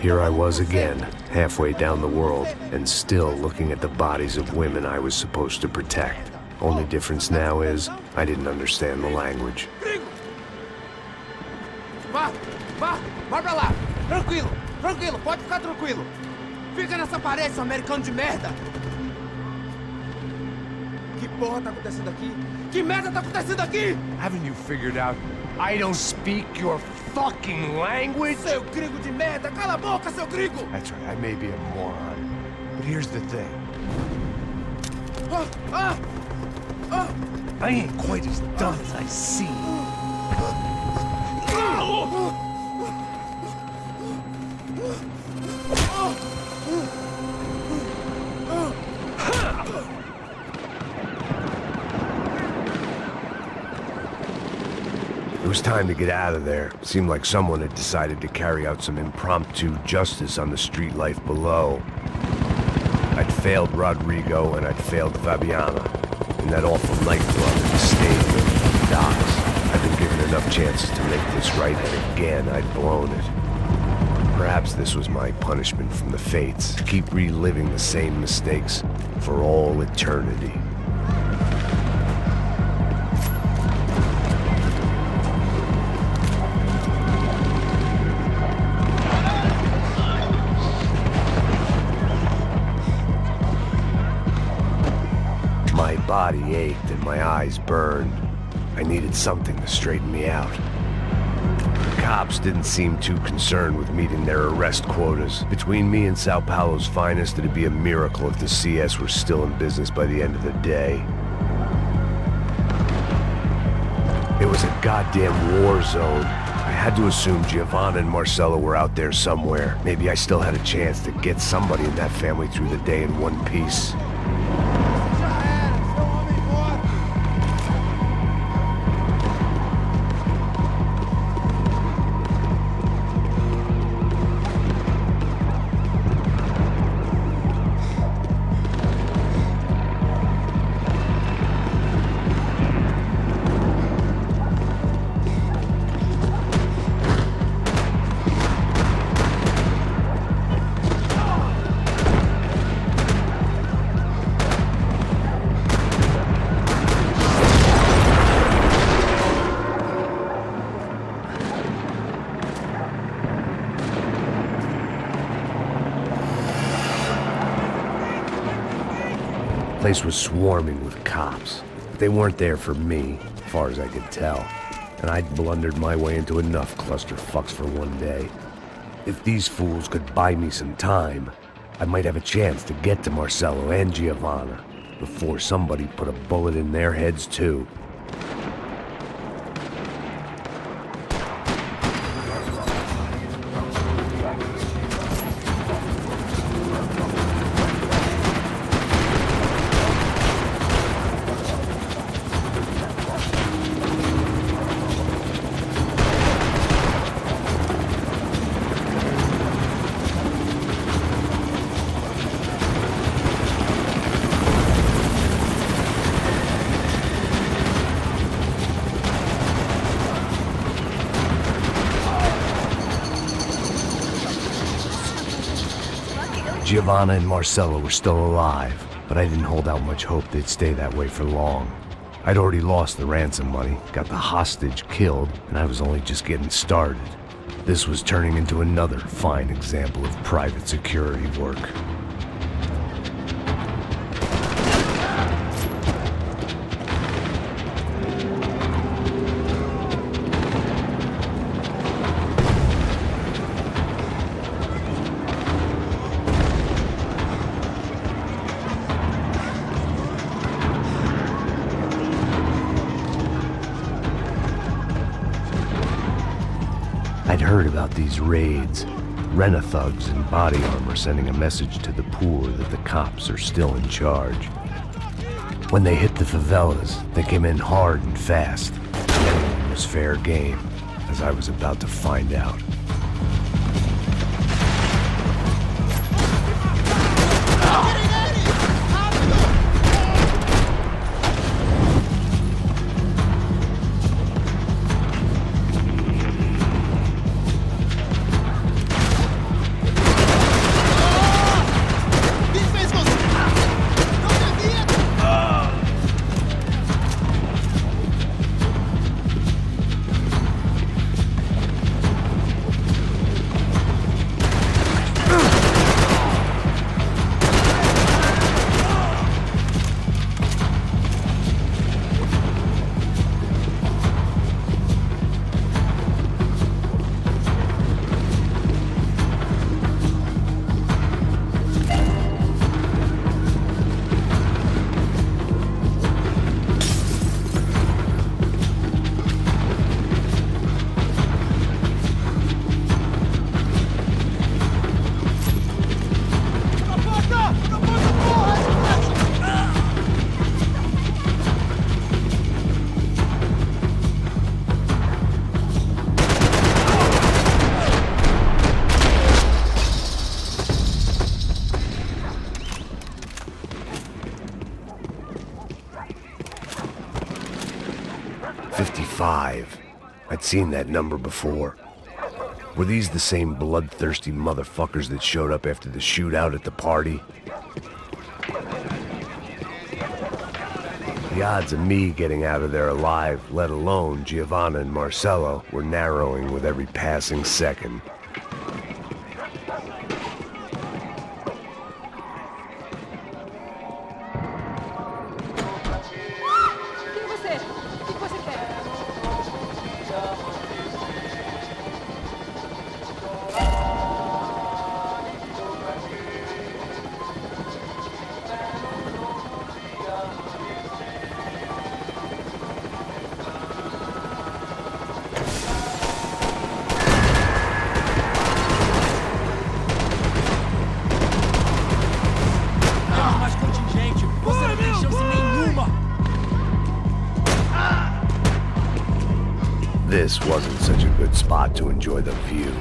Here I was again, halfway down the world, and still looking at the bodies of women I was supposed to protect. Only difference now is, I didn't understand the language. Vá pra lá! Tranquilo, pode ficar tranquilo! Fica nessa parede, seu americano de merda! Que porra tá acontecendo aqui? Que merda tá acontecendo aqui? Haven't you figured out I don't speak your fucking language? Seu gringo de merda! Cala a boca, seu gringo! That's right, I may be a moron, but here's the thing. I ain't quite as dumb as I seem. It was time to get out of there. Seemed like someone had decided to carry out some impromptu justice on the street life below. I'd failed Rodrigo and I'd failed Fabiana. In that awful nightclub in the stadium, the docks. I'd been given enough chances to make this right, and again I'd blown it. Perhaps this was my punishment from the fates, to keep reliving the same mistakes for all eternity. My body ached and my eyes burned. I needed something to straighten me out. The cops didn't seem too concerned with meeting their arrest quotas. Between me and Sao Paulo's finest, it'd be a miracle if the CS were still in business by the end of the day. It was a goddamn war zone. I had to assume Giovanna and Marcelo were out there somewhere. Maybe I still had a chance to get somebody in that family through the day in one piece. The place was swarming with cops. But they weren't there for me, as far as I could tell. And I'd blundered my way into enough clusterfucks for one day. If these fools could buy me some time, I might have a chance to get to Marcelo and Giovanna before somebody put a bullet in their heads too. Giovanna and Marcelo were still alive, but I didn't hold out much hope they'd stay that way for long. I'd already lost the ransom money, got the hostage killed, and I was only just getting started. This was turning into another fine example of private security work. I'd heard about these raids, Rena-thugs in body armor sending a message to the poor that the cops are still in charge. When they hit the favelas, they came in hard and fast. Everything was fair game, as I was about to find out. seen that number before. Were these the same bloodthirsty motherfuckers that showed up after the shootout at the party? The odds of me getting out of there alive, let alone Giovanna and Marcello, were narrowing with every passing second. Quem é você? O que você quer? Mais contingente. Você não tem chance nenhuma. This wasn't such a good spot to enjoy the view.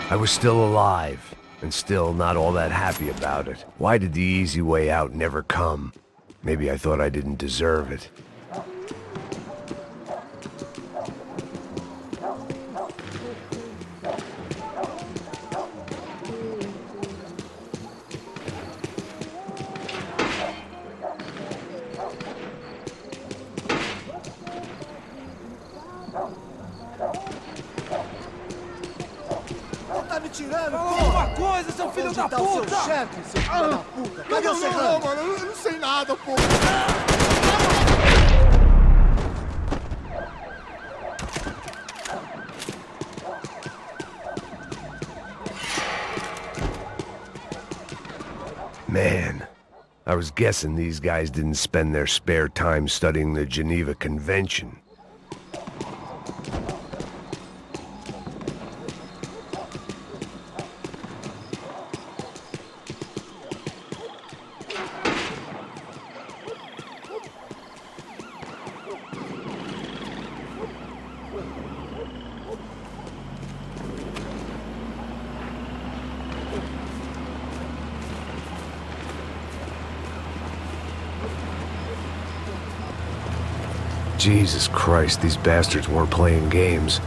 I was still alive, and still not all that happy about it. Why did the easy way out never come? Maybe I thought I didn't deserve it. Tá me tirando, Fala porra! alguma coisa, seu filho da Onde tá o seu puta! chefe, seu filho da puta? Cadê o Serrano? mano, eu não sei nada, pô. Man, I was guessing these guys didn't spend their spare time studying the Geneva Convention. Jesus Christ, these bastards weren't playing games.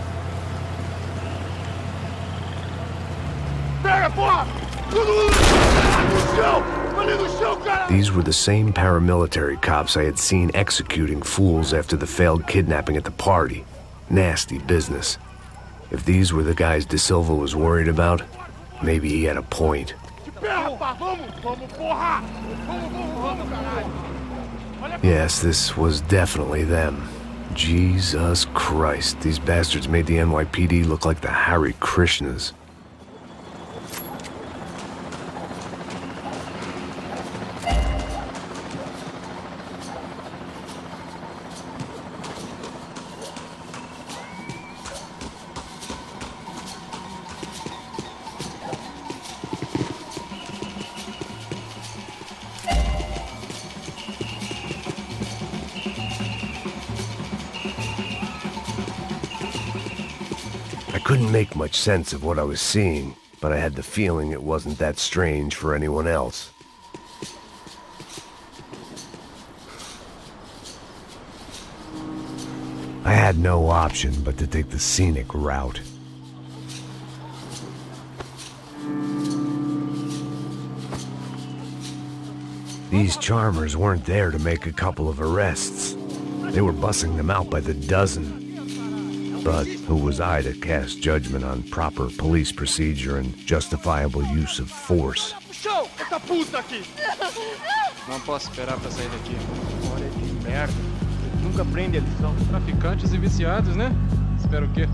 Pega, porra! No chão! Ali no chão, cara! These were the same paramilitary cops I had seen executing fools after the failed kidnapping at the party. Nasty business. If these were the guys De Silva was worried about, maybe he had a point. Pega, rapaz! Vamos, porra! Vamos, caralho! Yes, this was definitely them. Jesus Christ, these bastards made the NYPD look like the Hare Krishnas. couldn't make much sense of what I was seeing, but I had the feeling it wasn't that strange for anyone else. I had no option but to take the scenic route. These charmers weren't there to make a couple of arrests. They were bussing them out by the dozen. But who was I to cast judgment on proper police procedure and justifiable use of force? Puxão! Essa puta aqui! Não posso esperar pra sair daqui. Olha que merda. Nunca aprende a lição. Traficantes e viciados, né? Espero o quê?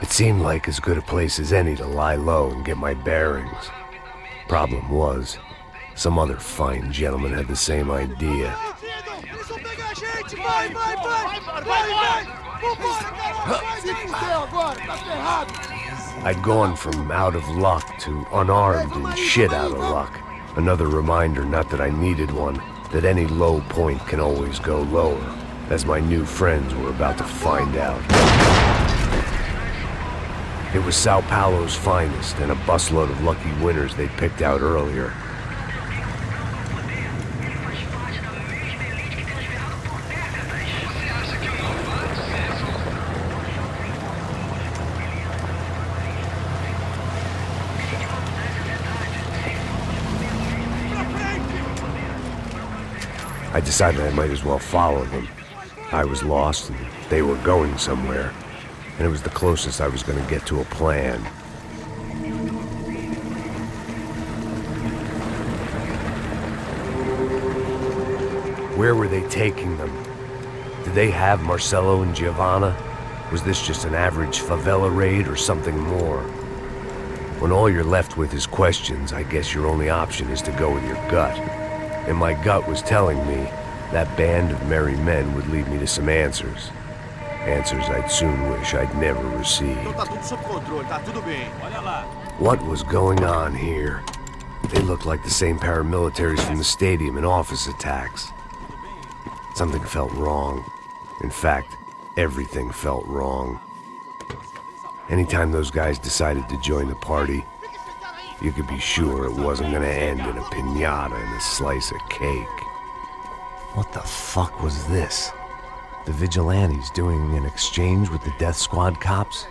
It seemed like as good a place as any to lie low and get my bearings. Problem was, some other fine gentleman had the same idea. Eles vão pegar a gente! Vai, vai, vai! Vai, vai! Vambora, cara! Vai, se fudeu agora! Tá ferrado! I'd gone from out of luck to unarmed and shit out of luck. Another reminder, not that I needed one, that any low point can always go lower, as my new friends were about to find out. It was Sao Paulo's finest and a busload of lucky winners they'd picked out earlier. I decided I might as well follow them. I was lost and they were going somewhere, and it was the closest I was going to get to a plan. Where were they taking them? Did they have Marcelo and Giovanna? Was this just an average favela raid or something more? When all you're left with is questions, I guess your only option is to go with your gut. And my gut was telling me that band of merry men would lead me to some answers. Answers I'd soon wish I'd never received. Tá tudo sob controle, tá tudo bem. Olha lá. What was going on here? They looked like the same paramilitaries from the stadium in office attacks. Something felt wrong. In fact, everything felt wrong. Anytime those guys decided to join the party, you could be sure it wasn't gonna end in a piñata and a slice of cake. What the fuck was this? The vigilantes doing an exchange with the death squad cops?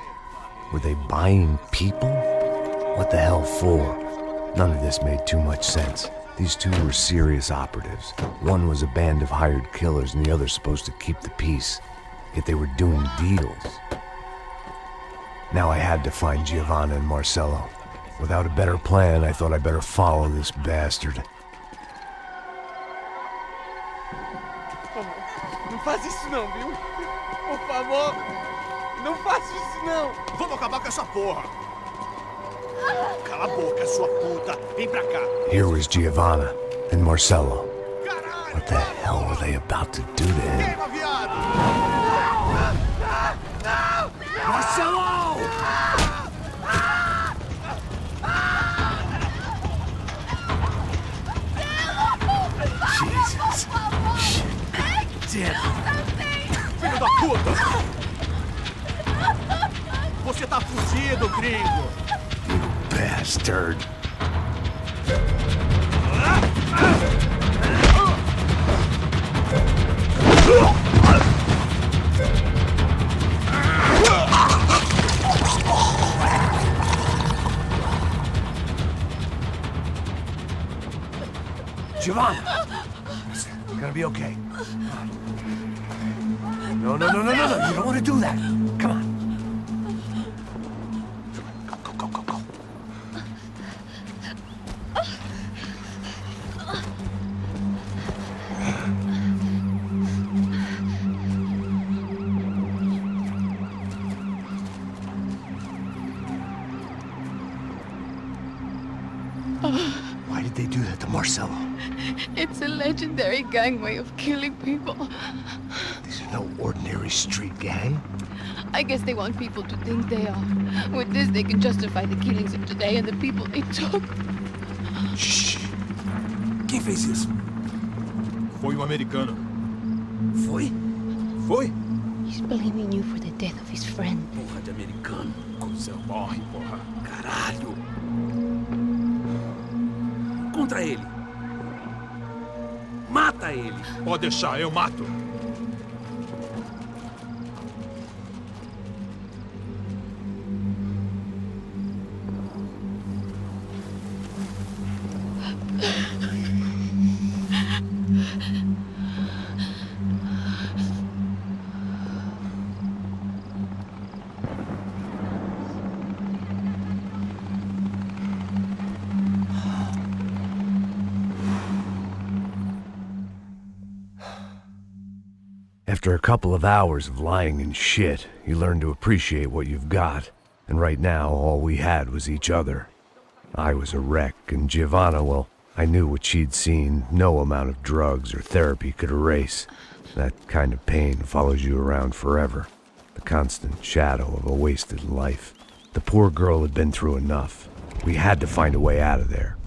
Were they buying people? What the hell for? None of this made too much sense. These two were serious operatives. One was a band of hired killers and the other supposed to keep the peace. Yet they were doing deals. Now I had to find Giovanna and Marcelo. Without a better plan, I thought I'd better follow this bastard. Não faz isso não, viu? Por favor, não faça isso não. Vamos acabar com essa porra. Cala a boca, sua puta. Vem pra cá. Here was Giovanna and Marcello. Caralho. What the hell were they about to do to him? Queima, viado. Marcello! Jesus. Shit. Filho da puta. Você tá fugido, gringo. Bastard. Giovanna! You're gonna be okay. No. You don't want to do that. Come on. Go. Why did they do that to Marcello? It's a legendary gang way of killing people. These are no ordinary street gang. I guess they want people to think they are. With this, they can justify the killings of today and the people they took. Shh. Quem fez isso? Foi americano. Foi? Foi? He's blaming you for the death of his friend. Porra de americano. Cusão, morre, porra. Caralho. Contra ele. Mata ele. Pode deixar, eu mato. After a couple of hours of lying and shit, you learn to appreciate what you've got. And right now, all we had was each other. I was a wreck, and Giovanna, well, I knew what she'd seen no amount of drugs or therapy could erase. That kind of pain follows you around forever. The constant shadow of a wasted life. The poor girl had been through enough. We had to find a way out of there.